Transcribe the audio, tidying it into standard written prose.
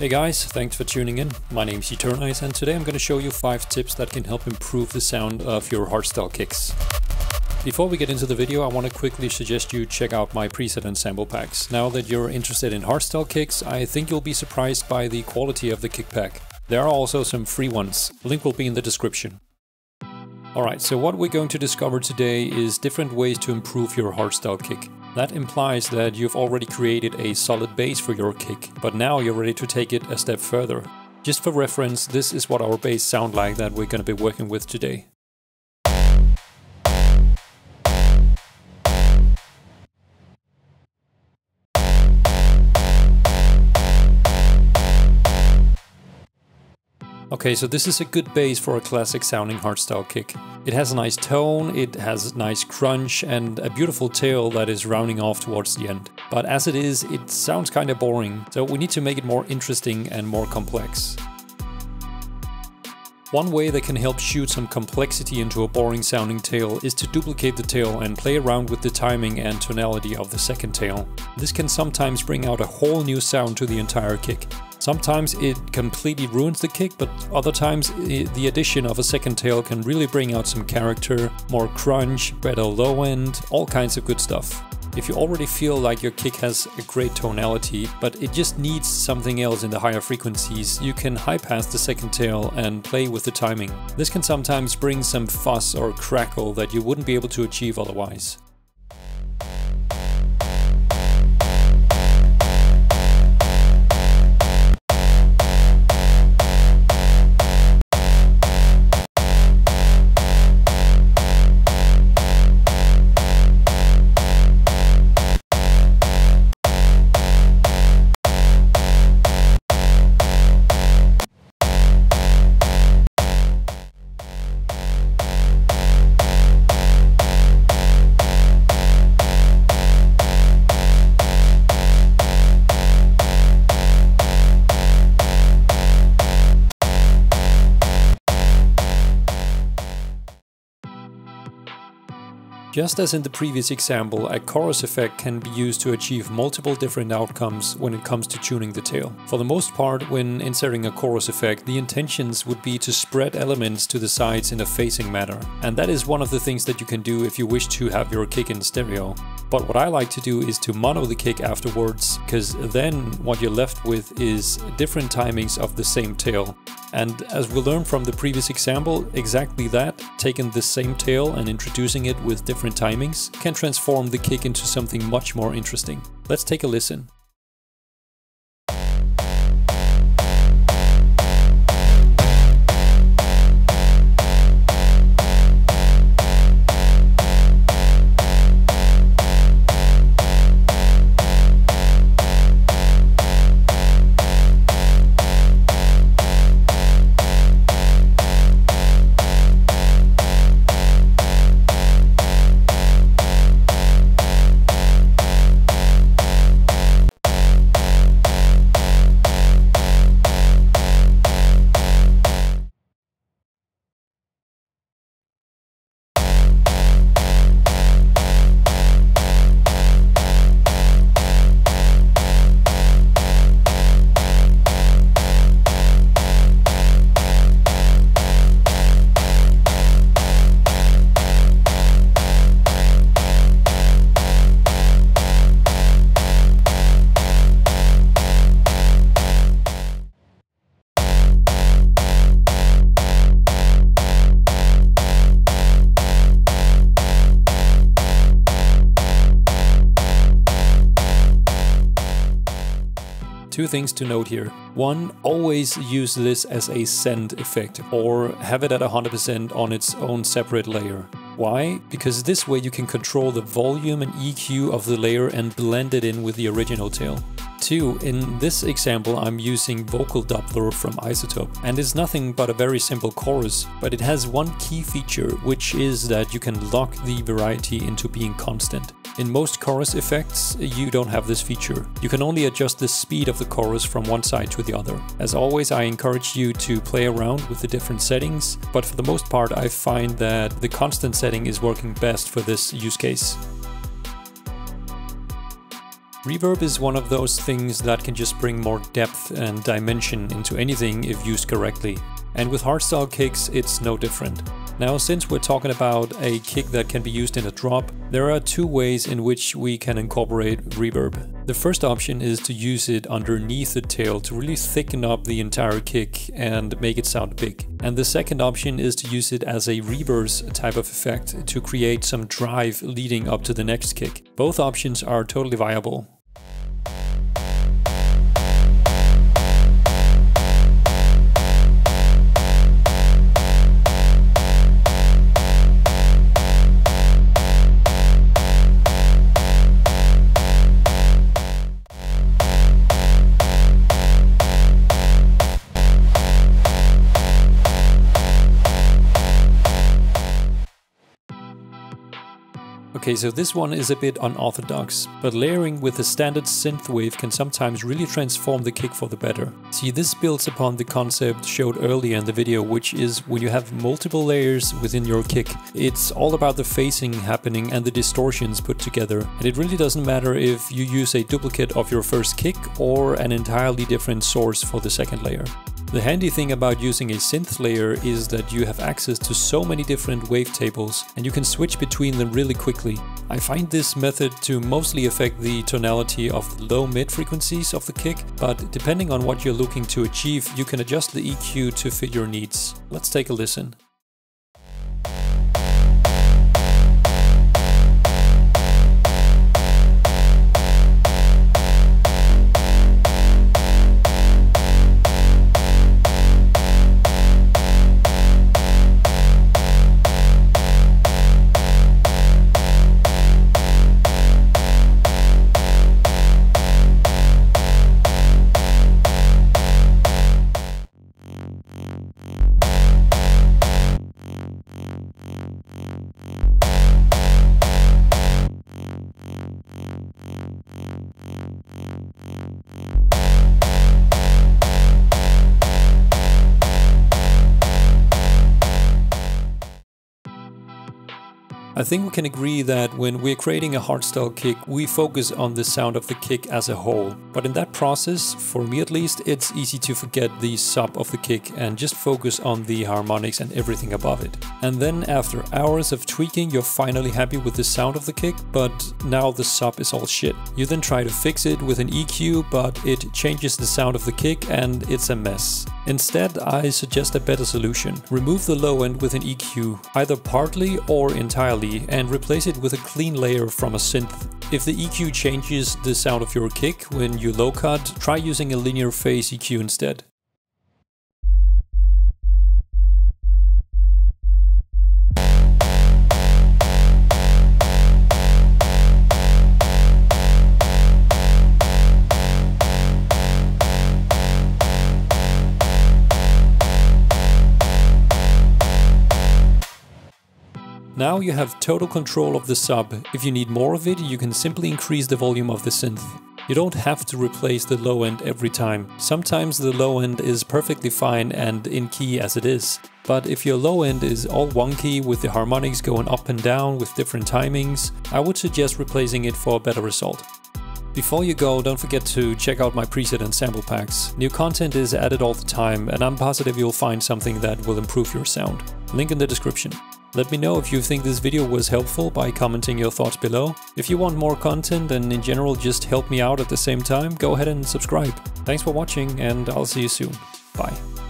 Hey guys, thanks for tuning in. My name is Eternize and today I'm going to show you 5 tips that can help improve the sound of your hardstyle kicks. Before we get into the video, I want to quickly suggest you check out my preset and sample packs. Now that you're interested in hardstyle kicks, I think you'll be surprised by the quality of the kick pack. There are also some free ones. Link will be in the description. Alright, so what we're going to discover today is different ways to improve your hardstyle kick. That implies that you've already created a solid base for your kick, but now you're ready to take it a step further. Just for reference, this is what our bass sound like that we're going to be working with today. Okay, so this is a good base for a classic sounding hardstyle kick. It has a nice tone, it has a nice crunch and a beautiful tail that is rounding off towards the end. But as it is, it sounds kinda boring, so we need to make it more interesting and more complex. One way that can help shoot some complexity into a boring sounding tail is to duplicate the tail and play around with the timing and tonality of the second tail. This can sometimes bring out a whole new sound to the entire kick. Sometimes it completely ruins the kick, but other times the addition of a second tail can really bring out some character, more crunch, better low end, all kinds of good stuff. If you already feel like your kick has a great tonality, but it just needs something else in the higher frequencies, you can high pass the second tail and play with the timing. This can sometimes bring some fuzz or crackle that you wouldn't be able to achieve otherwise. Just as in the previous example, a chorus effect can be used to achieve multiple different outcomes when it comes to tuning the tail. For the most part, when inserting a chorus effect, the intentions would be to spread elements to the sides in a phasing manner. And that is one of the things that you can do if you wish to have your kick in stereo. But what I like to do is to mono the kick afterwards, because then what you're left with is different timings of the same tail. And as we learned from the previous example, exactly that, taking the same tail and introducing it with different timings, can transform the kick into something much more interesting. Let's take a listen. Two things to note here. One, always use this as a SYNTH effect or have it at 100% on its own separate layer. Why? Because this way you can control the volume and EQ of the layer and blend it in with the original tail. 2, in this example I'm using Vocal Doppler from Isotope, and it's nothing but a very simple chorus, but it has one key feature, which is that you can lock the variety into being constant. In most chorus effects, you don't have this feature. You can only adjust the speed of the chorus from one side to the other. As always, I encourage you to play around with the different settings, but for the most part I find that the constant setting is working best for this use case. Reverb is one of those things that can just bring more depth and dimension into anything if used correctly. And with hardstyle kicks, it's no different. Now, since we're talking about a kick that can be used in a drop, there are two ways in which we can incorporate reverb. The first option is to use it underneath the tail to really thicken up the entire kick and make it sound big. And the second option is to use it as a reverse type of effect to create some drive leading up to the next kick. Both options are totally viable. Okay, so this one is a bit unorthodox, but layering with a standard synth wave can sometimes really transform the kick for the better. See, this builds upon the concept showed earlier in the video, which is when you have multiple layers within your kick, it's all about the phasing happening and the distortions put together. And it really doesn't matter if you use a duplicate of your first kick or an entirely different source for the second layer. The handy thing about using a synth layer is that you have access to so many different wavetables and you can switch between them really quickly. I find this method to mostly affect the tonality of the low-mid frequencies of the kick, but depending on what you're looking to achieve, you can adjust the EQ to fit your needs. Let's take a listen. I think we can agree that when we're creating a hardstyle kick, we focus on the sound of the kick as a whole. But in that process, for me at least, it's easy to forget the sub of the kick and just focus on the harmonics and everything above it. And then after hours of tweaking, you're finally happy with the sound of the kick, but now the sub is all shit. You then try to fix it with an EQ, but it changes the sound of the kick and it's a mess. Instead, I suggest a better solution. Remove the low end with an EQ, either partly or entirely, and replace it with a clean layer from a synth. If the EQ changes the sound of your kick when you low cut, try using a linear phase EQ instead. Now you have total control of the sub. If you need more of it, you can simply increase the volume of the synth. You don't have to replace the low end every time. Sometimes the low end is perfectly fine and in key as it is. But if your low end is all wonky with the harmonics going up and down with different timings, I would suggest replacing it for a better result. Before you go, don't forget to check out my preset and sample packs. New content is added all the time and I'm positive you'll find something that will improve your sound. Link in the description. Let me know if you think this video was helpful by commenting your thoughts below. If you want more content and in general just help me out at the same time, go ahead and subscribe. Thanks for watching and I'll see you soon. Bye.